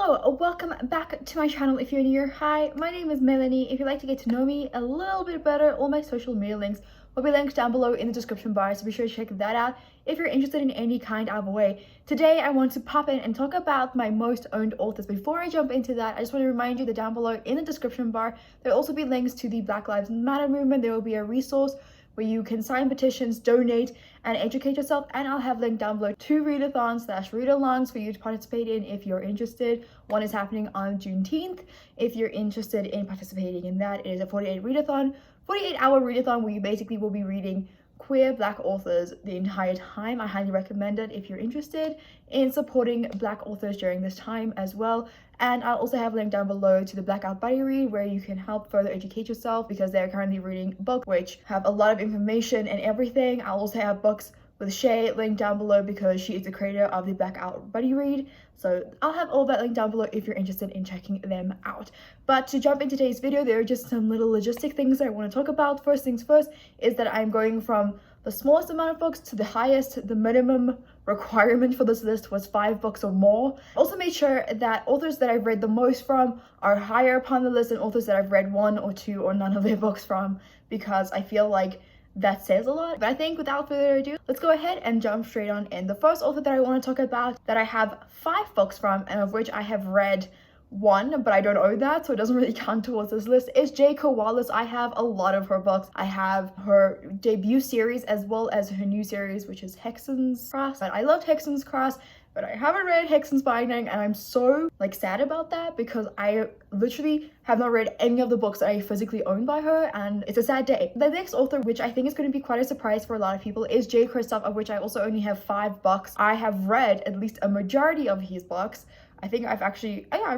Hello, welcome back to my channel if you're new. Hi, my name is Melleny. If you'd like to get to know me a little bit better, all my social media links will be linked down below in the description bar, so be sure to check that out if you're interested in any kind of way. Today I want to pop in and talk about my most owned authors. Before I jump into that, I just want to remind you that down below in the description bar there will also be links to the Black Lives Matter movement. There will be a resource where you can sign petitions, donate, and educate yourself. And I'll have linked down below 2 readathons/read-alongs for you to participate in if you're interested. One is happening on Juneteenth. If you're interested in participating in that, it is a 48-hour readathon where you basically will be reading queer Black authors the entire time. I highly recommend it if you're interested in supporting Black authors during this time as well. And I'll also have a link down below to the Blackout Buddy Read where you can help further educate yourself because they're currently reading books which have a lot of information and everything. I'll also have books with Shay linked down below because she is the creator of the Blackout Buddy Read. So I'll have all that linked down below if you're interested in checking them out. But to jump into today's video, there are just some little logistic things that I want to talk about. First things first is that I'm going from the smallest amount of books to the highest. The minimum requirement for this list was 5 books or more. Also made sure that authors that I've read the most from are higher upon the list than authors that I've read 1 or 2 or none of their books from, because I feel like that says a lot. But I think without further ado, let's go ahead and jump straight on in. The first author that I want to talk about that I have 5 books from and of which I have read 1, but I don't own that, so it doesn't really count towards this list, is J.K. Wallace. I have a lot of her books. I have her debut series as well as her new series, which is Hexen's Cross. And I loved Hexen's Cross, but I haven't read Hexen's Binding, and I'm so sad about that because I literally have not read any of the books that I physically own by her, and it's a sad day. The next author, which I think is going to be quite a surprise for a lot of people, is J. Kristoff, of which I also only have 5 books. I have read at least a majority of his books. I think I've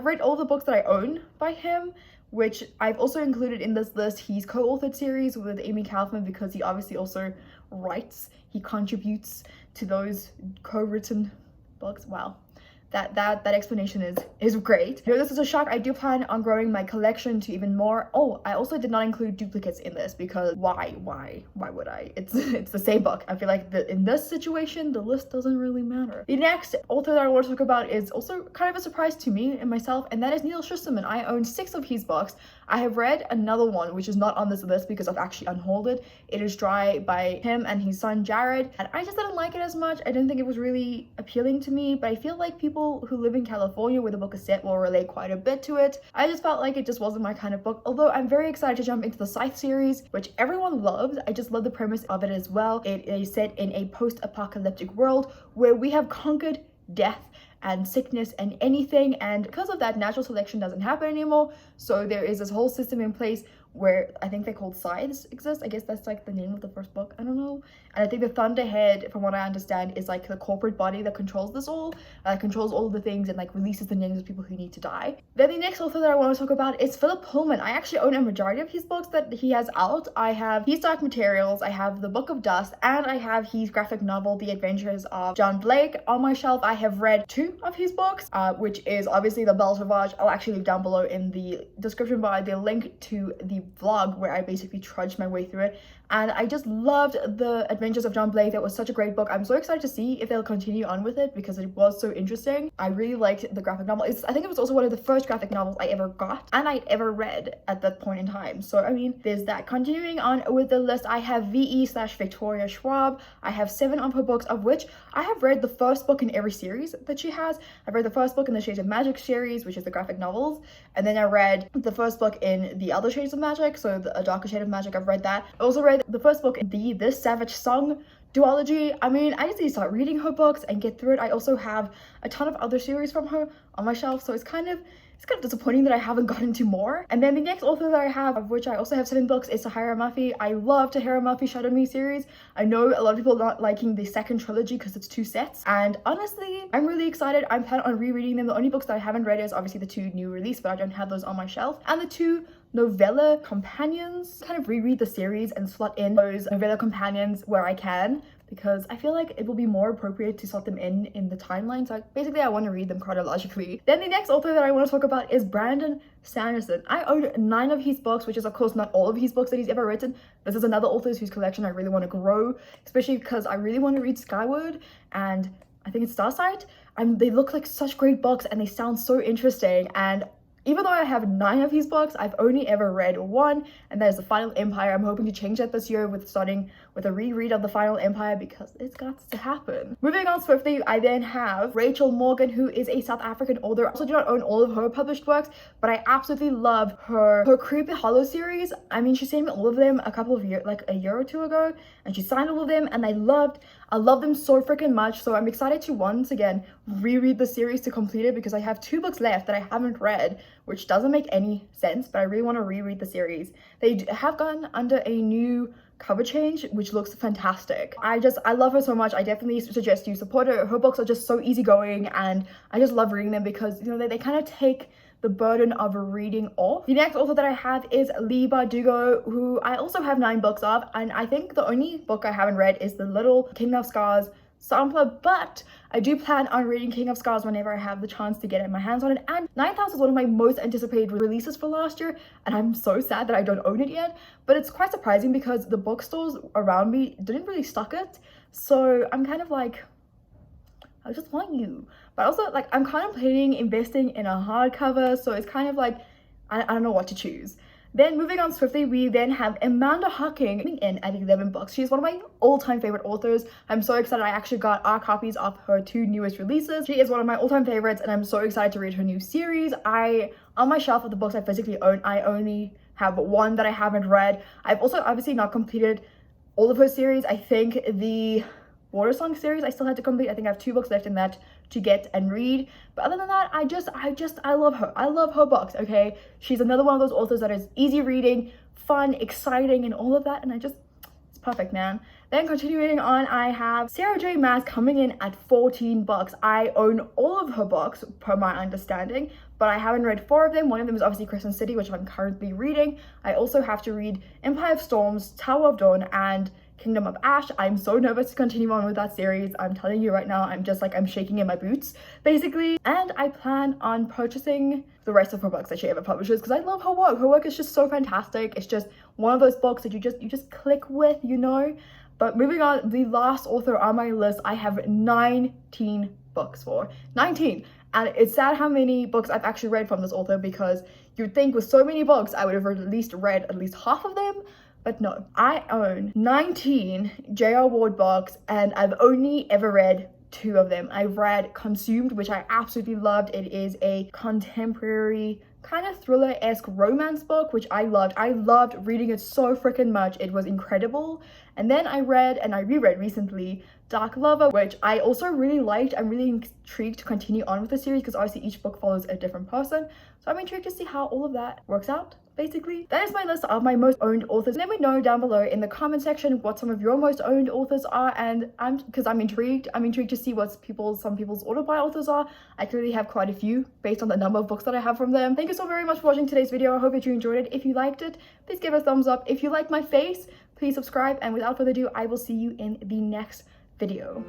read all the books that I own by him, which I've also included in this list. He's co-authored series with Amy Kaufman because he obviously also writes. He contributes to those co-written books. Wow. That explanation is great. You know, this is a shock. I do plan on growing my collection to even more. Oh, I also did not include duplicates in this because why would I? It's the same book. I feel like in this situation the list doesn't really matter. The next author that I want to talk about is also kind of a surprise to me and myself, and that is Neil Shusterman. I own 6 of his books. I have read another one which is not on this list because I've actually unhauled it. It is Dry by him and his son Jared, and I just didn't like it as much. I didn't think it was really appealing to me, but I feel like people who live in California where the book is set will relate quite a bit to it. I just felt like it just wasn't my kind of book, although I'm very excited to jump into the Scythe series, which everyone loves. I just love the premise of it as well. It is set in a post-apocalyptic world where we have conquered death and sickness and anything, and because of that natural selection doesn't happen anymore, so there is this whole system in place where I think they're called scythes exist. I guess that's like the name of the first book, I don't know. And I think the Thunderhead, from what I understand, is like the corporate body that controls this all, controls all of the things and like releases the names of people who need to die. Then the next author that I want to talk about is Philip Pullman. I actually own a majority of his books that he has out. I have his Dark Materials, I have The Book of Dust, and I have his graphic novel The Adventures of John Blake on my shelf. I have read 2 of his books, which is obviously The Belle Sauvage. I'll actually leave down below in the description bar the link to the vlog where I basically trudged my way through it, and I just loved The Adventures of John Blake. That was such a great book. I'm so excited to see if they'll continue on with it because it was so interesting. I really liked the graphic novel. I think it was also one of the first graphic novels I ever got and I'd ever read at that point in time. So I mean, there's that. Continuing on with the list, I have VE/Victoria Schwab. I have 7 of her books, of which I have read the first book in every series that she has. I've read the first book in the Shades of Magic series, which is the graphic novels, and then I read the first book in the other Shades of Magic, so A Darker Shade of Magic. I've read that. I also read the first book in the This Savage Song duology. I mean, I just need to start reading her books and get through it. I also have a ton of other series from her on my shelf, so it's kind of disappointing that I haven't gotten to more. And then the next author that I have, of which I also have 7 books, is Tahira Murphy. I love Tahira Murphy Shadow Me series. I know a lot of people are not liking the second trilogy because it's 2 sets, and honestly I'm really excited. I'm planning on rereading them. The only books that I haven't read is obviously the 2 new release, but I don't have those on my shelf, and the 2 novella companions. Kind of reread the series and slot in those novella companions where I can, because I feel like it will be more appropriate to slot them in the timeline. So basically I want to read them chronologically. Then the next author that I want to talk about is Brandon Sanderson. I own 9 of his books, which is of course not all of his books that he's ever written. This is another author whose collection I really want to grow, especially because I really want to read Skyward and I think it's Starsight. they look like such great books and they sound so interesting. And even though I have 9 of these books, I've only ever read 1, and that is The Final Empire. I'm hoping to change that this year with starting with a reread of The Final Empire because it's got to happen. Moving on swiftly, I then have Rachel Morgan, who is a South African author. I also do not own all of her published works, but I absolutely love her Creepy Hollow series. I mean, she sent me all of them a couple of years, like a year or two ago, and she signed all of them, and I love them so freaking much. So I'm excited to once again reread the series to complete it because I have 2 books left that I haven't read, which doesn't make any sense, but I really want to reread the series. They have gone under a new cover change, which looks fantastic. I love her so much. I definitely suggest you support her. Her books are just so easygoing, and I just love reading them because, you know, they kind of take the burden of reading off. The next author that I have is Leigh Bardugo, who I also have 9 books of, and I think the only book I haven't read is the Little King of Scars sampler, but I do plan on reading King of Scars whenever I have the chance to get my hands on it. And Ninth House is one of my most anticipated releases for last year, and I'm so sad that I don't own it yet, but it's quite surprising because the bookstores around me didn't really stock it. So I'm kind of like, I just want you. But also, like, I'm contemplating investing in a hardcover, so it's kind of like, I don't know what to choose. Then moving on swiftly, we then have Amanda Hocking in at 11 books. She's one of my all-time favorite authors. I'm so excited I actually got our copies of her 2 newest releases. She is one of my all-time favorites, and I'm so excited to read her new series. On my shelf of the books I physically own, I only have 1 that I haven't read. I've also obviously not completed all of her series. I think the Water Song series I still had to complete. I think I have 2 books left in that to get and read, but other than that, I love her. I love her books. Okay, she's another one of those authors that is easy reading, fun, exciting, and all of that, and it's perfect, man. Then continuing on, I have Sarah J Maas coming in at 14 books. I own all of her books per my understanding, but I haven't read 4 of them. One of them is obviously Crescent City, which I'm currently reading. I also have to read Empire of Storms, Tower of Dawn, and Kingdom of Ash. I'm so nervous to continue on with that series. I'm telling you right now, I'm shaking in my boots, basically. And I plan on purchasing the rest of her books that she ever publishes because I love her work. Her work is just so fantastic. It's just one of those books that you just click with, you know? But moving on, the last author on my list, I have 19 books for. 19! And it's sad how many books I've actually read from this author because you'd think with so many books, I would have read at least half of them. But no, I own 19 J.R. Ward books, and I've only ever read 2 of them. I've read Consumed, which I absolutely loved. It is a contemporary kind of thriller-esque romance book, which I loved. I loved reading it so freaking much. It was incredible. And then I read and I reread recently Dark Lover, which I also really liked. I'm really intrigued to continue on with the series because obviously each book follows a different person. So I'm intrigued to see how all of that works out. Basically, that is my list of my most owned authors. Let me know down below in the comment section what some of your most owned authors are, and I'm intrigued to see what some people's auto-buy authors are. I clearly have quite a few based on the number of books that I have from them. Thank you so very much for watching today's video. I hope that you enjoyed it. If you liked it, please give it a thumbs up. If you like my face, please subscribe, and without further ado, I will see you in the next video.